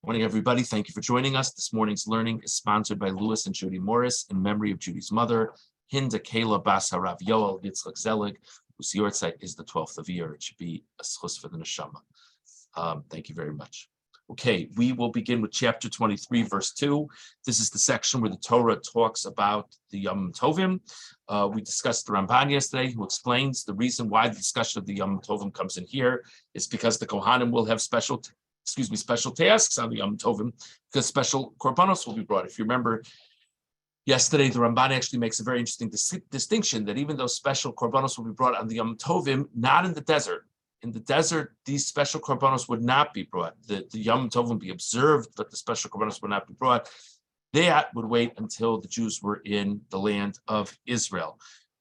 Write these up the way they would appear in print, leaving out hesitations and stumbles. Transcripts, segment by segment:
Morning, everybody. Thank you for joining us. This morning's learning is sponsored by Lewis and Judy Morris in memory of Judy's mother, Hinda Kayla Bas Harav Yoel Yitzchak Zelig, whose yortzeit is the 12th of year. It should be a schus for the neshama. Thank you very much. Okay, we will begin with chapter 23, verse 2. This is the section where the Torah talks about the Yom Tovim. We discussed the Ramban yesterday, who explains the reason why the discussion of the Yom Tovim comes in here is because the Kohanim will have special tasks on the Yom Tovim, because special korbanos will be brought. If you remember, yesterday the Ramban actually makes a very interesting distinction that even though special korbanos will be brought on the Yom Tovim, not in the desert. In the desert, these special korbanos would not be brought. The Yom Tovim would be observed, but the special korbanos would not be brought. That would wait until the Jews were in the land of Israel.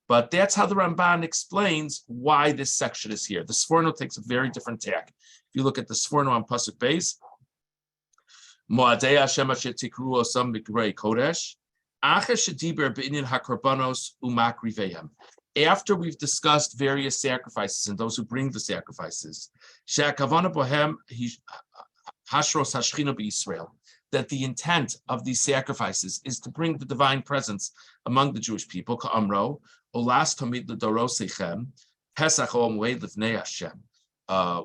But that's how the Ramban explains why this section is here. The Sforno takes a very different tack. If you look at the Sforno on Pasuk Beis, Moadei Hashem asher tikru osam migrei kodesh, acher shediber be'inyan hakorbanos umakrivehem. After we've discussed various sacrifices and those who bring the sacrifices, she'akavana bohem hashros hashchina b'Yisrael, that the intent of these sacrifices is to bring the divine presence among the Jewish people. Ka'amro olas tamid l'dorosechem pesach o moed lifnei Hashem.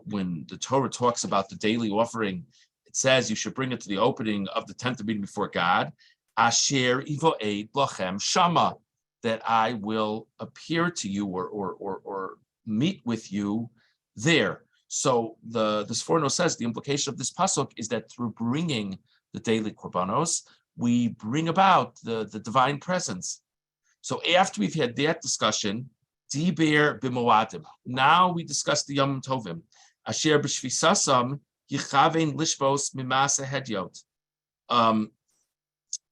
When the Torah talks about the daily offering, it says you should bring it to the opening of the tent of meeting before God. Asher ivoed lachem shama, that I will appear to you or meet with you there. So the Sforno says the implication of this pasuk is that through bringing the daily korbanos, we bring about the divine presence. So after we've had that discussion, Diber b'moadim. Now we discuss the Yom Tovim. Asher b'shvisasam yichavein lishbos mimasa hedyot.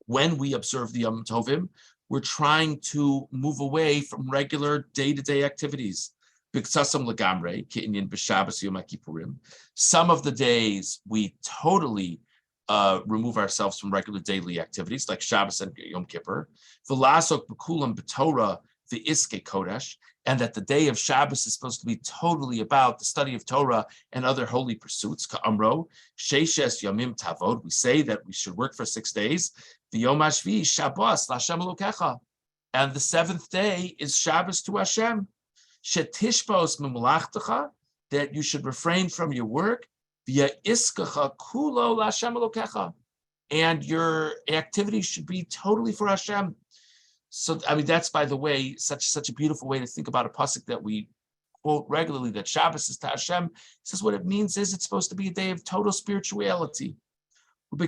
When we observe the Yom Tovim, we're trying to move away from regular day-to-day activities. B'ksasam legamre ke'inyan b'Shabbos Yom HaKippurim. Some of the days we totally remove ourselves from regular daily activities like Shabbos and Yom Kippur. V'lasok b'kulam b'Torah v'iske kodesh, and that the day of Shabbos is supposed to be totally about the study of Torah and other holy pursuits. Ka'amro sheishes yomim tavod. We say that we should work for 6 days. V'yom hashvi Shabbos l'Hashem Elokecha, and the 7th day is Shabbos to Hashem. Shetishbos mimulachtecha, that you should refrain from your work. V'ya'iskecha kulo l'Hashem Elokecha, and your activities should be totally for Hashem. So, I mean, that's, by the way, such a beautiful way to think about a pasuk that we quote regularly, that Shabbos is to Hashem. It says what it means is it's supposed to be a day of total spirituality. On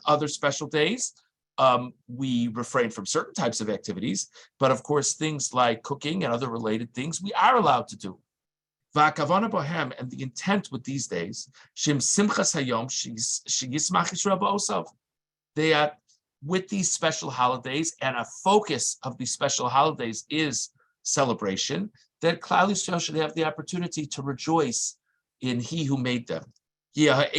other special days, we refrain from certain types of activities, but of course, things like cooking and other related things, we are allowed to do. Va'akavana bohem, and the intent with these days, shim simchas hayom sheyismach Yisrael ba'osav, that with these special holidays, and a focus of these special holidays is celebration, that Klal Yisrael should have the opportunity to rejoice in He who made them. In order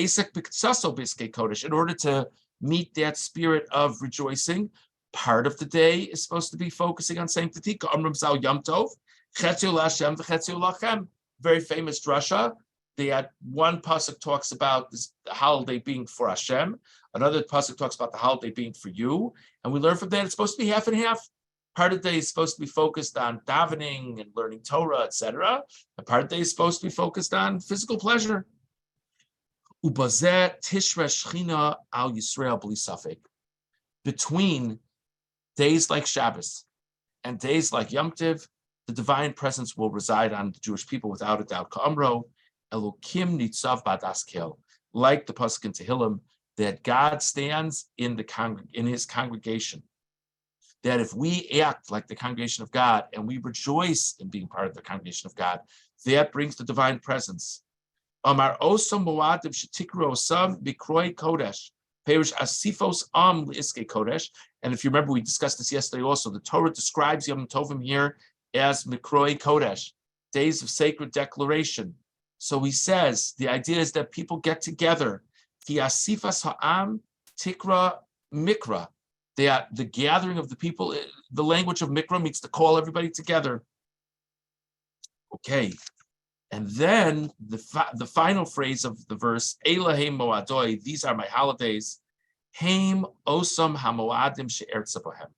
to meet that spirit of rejoicing, part of the day is supposed to be focusing on sanctity. Very famous drasha. That one pasuk talks about this holiday being for Hashem, another pasuk talks about the holiday being for you, and we learn from that it's supposed to be half and half. Part of the day is supposed to be focused on davening and learning Torah, etc. And part of the day is supposed to be focused on physical pleasure. Ubazeh tishra shchina al Yisrael b'li safek. Between days like Shabbos and days like Yom Tov, the divine presence will reside on the Jewish people without a doubt. Ka'amro, Elokim nitzav badas kel, like the pasuk in Tehillim, that God stands in His congregation. That if we act like the congregation of God and we rejoice in being part of the congregation of God, that brings the divine presence. Amar osam moadim shetikru osam bikroi kodesh, perish asifos liiske kodesh. And if you remember, we discussed this yesterday also. The Torah describes Yom Tovim here as Mikroi Kodesh, days of sacred declaration. So he says the idea is that people get together. Ki asifas ha'am tikra mikra, the gathering of the people, the language of Mikra means to call everybody together. Okay, And then the final phrase of the verse, Elohim Moadoi, these are my holidays, Haim Osam Hamoadim She'ertza Bohem.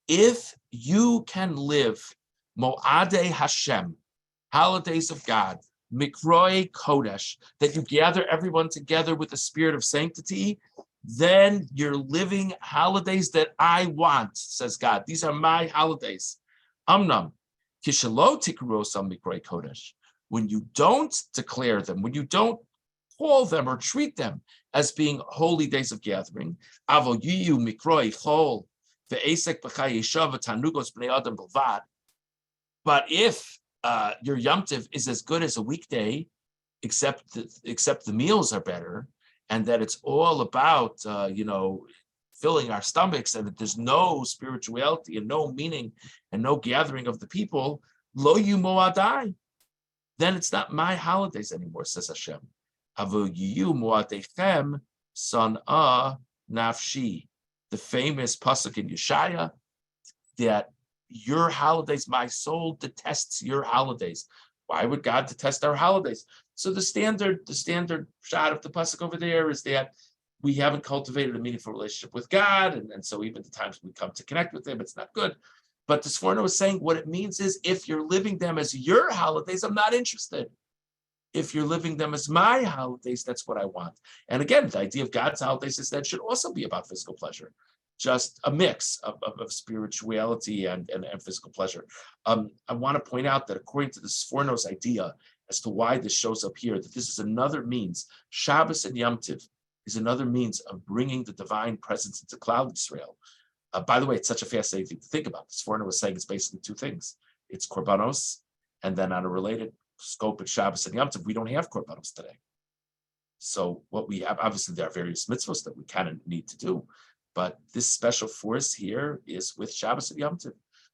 If you can live Moadei Hashem, holidays of God, Mikroi Kodesh, that you gather everyone together with the spirit of sanctity, then you're living holidays that I want, says God. These are my holidays. Amnam, Kishalo Tikrosam Mikroi Kodesh. When you don't declare them, when you don't call them or treat them as being holy days of gathering, avoyiyu mikroi chol ve'esek b'chai yeshav tanugos b'nei adam b'lvad. But if your Yom Tov is as good as a weekday, except the meals are better, and that it's all about filling our stomachs, and that there's no spirituality and no meaning and no gathering of the people, lo yu moadai. Then it's not my holidays anymore, says Hashem. Avoyiyu moadechem san'a nafshi. The famous pasuk in Yeshaya that your holidays, my soul detests your holidays. Why would God detest our holidays? So the standard shot of the pasuk over there is that we haven't cultivated a meaningful relationship with God, and so even the times we come to connect with Him, it's not good. But the Sforno is saying what it means is if you're living them as your holidays, I'm not interested. If you're living them as my holidays, that's what I want. And again, the idea of God's holidays is that it should also be about physical pleasure, just a mix of spirituality and physical pleasure. I want to point out that according to the Sforno's idea as to why this shows up here, that this is another means, Shabbos and Yom Tov is another means of bringing the divine presence into Klal Yisrael. By the way, it's such a fascinating thing to think about. This Sforno was saying it's basically two things. It's korbanos, and then on a related scope at Shabbos and Yom Tov, we don't have korbanos today. So what we have, obviously there are various mitzvahs that we kind of need to do, but this special force here is with Shabbos and Yom Tov,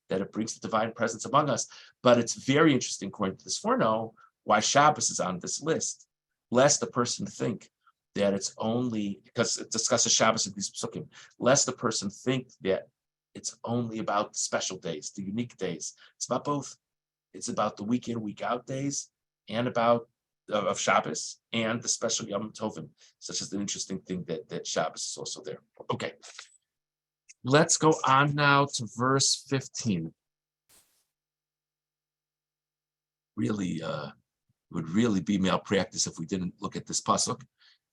that it brings the divine presence among us. But it's very interesting, according to this Sforno, why Shabbos is on this list, lest the person think that it's only, because it discusses Shabbos in these psukim, lest the person think that it's only about the special days, the unique days. It's about both. It's about the week in, week out days, and about of Shabbos and the special Yom Tovim, such as the interesting thing that Shabbos is also there. Okay, let's go on now to verse 15. Really, it would really be malpractice if we didn't look at this pasuk.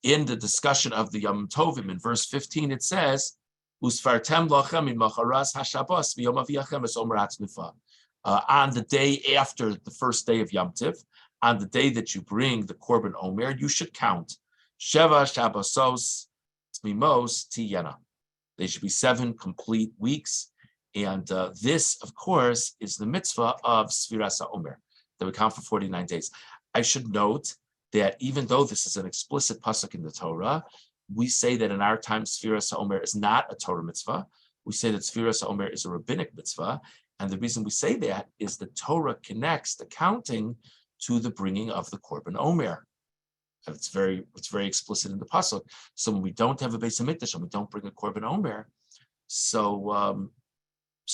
In the discussion of the Yom Tovim, in verse 15, it says, "Usfartem lachem in macharas hashabos v'yom aviyachem es omer hatznufa." On the day after the first day of Yom Tov, on the day that you bring the Korban Omer, you should count Sheva Shabbosos Tmimos Tiyena. They should be 7 complete weeks. And this, of course, is the mitzvah of Sfiras HaOmer, that we count for 49 days. I should note that even though this is an explicit pasuk in the Torah, we say that in our time, Sfiras HaOmer is not a Torah mitzvah. We say that Sfiras HaOmer is a rabbinic mitzvah. And the reason we say that is the Torah connects the counting to the bringing of the Korban Omer. It's very explicit in the pasuk. So when we don't have a Beis Hamikdash and we don't bring a Korban Omer, so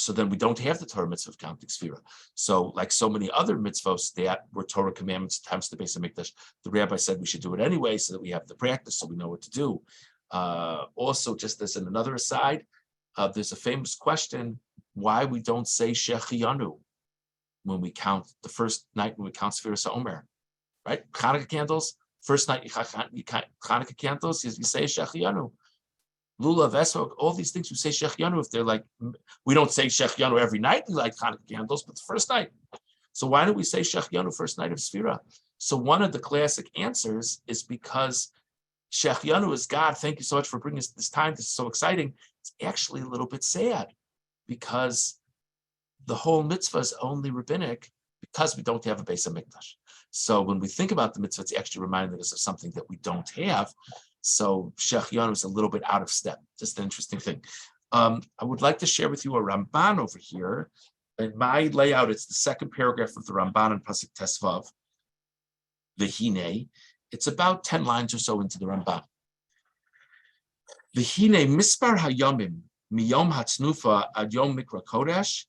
then we don't have the Torah mitzvah of counting Sfira. So like so many other mitzvahs that were Torah commandments times the Beis Hamikdash, the rabbi said we should do it anyway so that we have the practice, so we know what to do. Also, just as in another aside, there's a famous question why we don't say Shechianu when we count the first night when we count Sfiras HaOmer, right? Hanukkah candles, first night you count Hanukkah candles, you say Shechianu. Lulav, Esrog, all these things we say Shechianu if they're like, we don't say Shechianu every night, we like Hanukkah candles, but the first night. So why do we say Shechianu first night of Sfira? So one of the classic answers is because Shechianu is God. Thank you so much for bringing us this time. This is so exciting. It's actually a little bit sad because the whole mitzvah is only rabbinic because we don't have a Beis Hamikdash. So when we think about the mitzvah, it's actually reminding us of something that we don't have. So Shechianu is a little bit out of step. Just an interesting thing. I would like to share with you a Ramban over here. In my layout, it's the second paragraph of the Ramban in Pasuk Tesvav, V'hine. It's about 10 lines or so into the Ramban. V'hine mispar hayomim miyom hatznufa ad yom mikra kodesh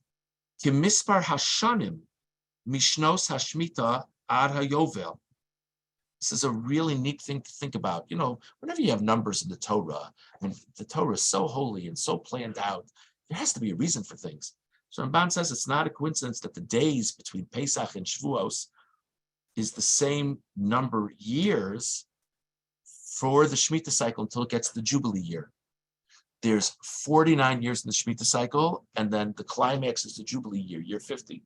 ki mispar hashanim mishnos hashmita Ad HaYovel. This is a really neat thing to think about. Whenever you have numbers in the Torah, the Torah is so holy and so planned out, there has to be a reason for things. So Ramban says it's not a coincidence that the days between Pesach and Shavuos is the same number years for the Shemitah cycle until it gets to the Jubilee year. There's 49 years in the Shemitah cycle, and then the climax is the Jubilee year, year 50.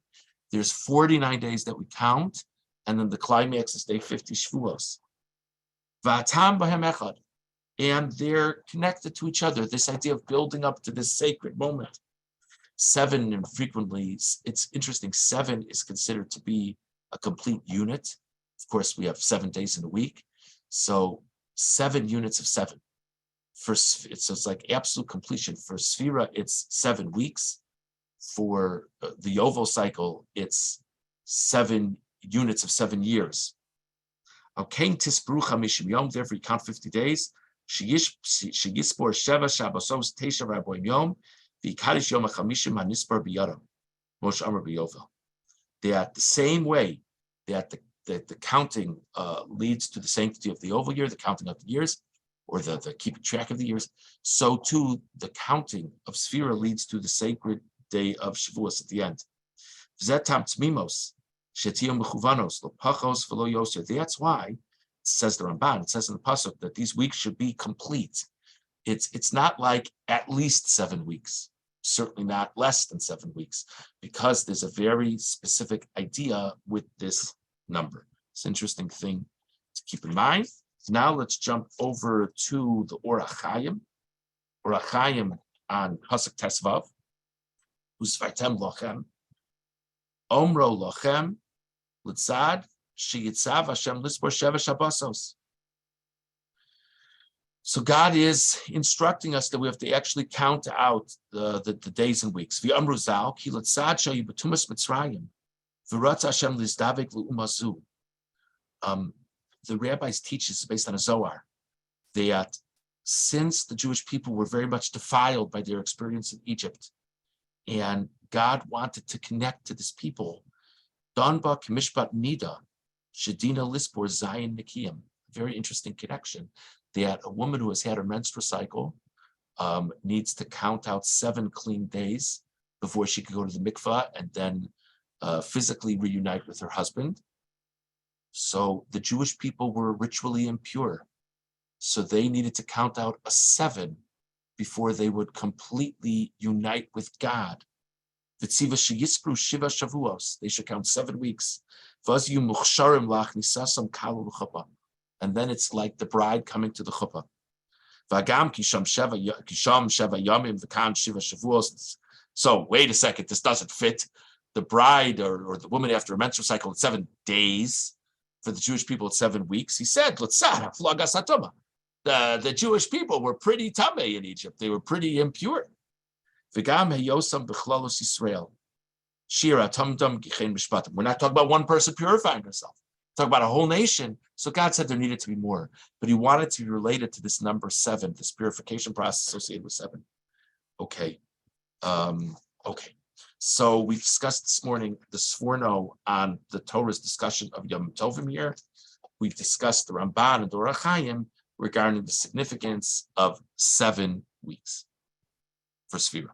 There's 49 days that we count, and then the climax is day 50, Shavuos. V'atam b'hem echad. And they're connected to each other, this idea of building up to this sacred moment. 7, and frequently, it's interesting, 7 is considered to be a complete unit. Of course, we have 7 days in a week. So 7 units of 7. It's like absolute completion. For Sphira, it's 7 weeks. For the Yovel cycle, it's 7 units of 7 years. Okay, Tisbru Chamishim Yom, therefore you count 50 days. Sheyispor Sheva Shabbosos Tesha Raboim Yom, V'Kadish Yom HaChamishim HaNispar B'Yadam, Moshe Amar B'Yovel. That the same way that the counting leads to the sanctity of the Yovel year, the counting of the years, or the keeping track of the years, so too the counting of Sphira leads to the sacred day of Shavuos at the end. That's why, it says the Ramban, it says in the Pasuk that these weeks should be complete. It's not like at least 7 weeks, certainly not less than 7 weeks, because there's a very specific idea with this number. It's an interesting thing to keep in mind. Now let's jump over to the Orach Chaim. Orach Chaim on Pasuk Tesvav. Usvartem lochem. Omro lochem. Litzad. Sheyitzav Hashem lispor sheva shabbosos. So God is instructing us that we have to actually count out the days and weeks. V'amru zal ki litzad shayu b'tumas Mitzrayim. V'ratz Hashem lizdavik l'umazu. The rabbis teach this based on a Zohar, that since the Jewish people were very much defiled by their experience in Egypt, and God wanted to connect to this people, Donba Mishpat Nida, Shadina Lispor Zion Nikiyim, very interesting connection, that a woman who has had a menstrual cycle needs to count out 7 clean days before she could go to the mikvah and then physically reunite with her husband. So the Jewish people were ritually impure. So they needed to count out a 7 before they would completely unite with God. They should count 7 weeks. And then it's like the bride coming to the chuppah. So wait a second, this doesn't fit. The bride or the woman after a menstrual cycle at 7 days. For the Jewish people, it's 7 weeks. He said, the Jewish people were pretty tamei in Egypt. They were pretty impure. We're not talking about one person purifying herself. We're talking about a whole nation. So God said there needed to be more. But he wanted to be related to this number 7, this purification process associated with 7. Okay. Okay. So we discussed this morning the Sforno on the Torah's discussion of Yom Tovim here. We've discussed the Ramban and the Orach Chaim regarding the significance of 7 weeks for Sphira.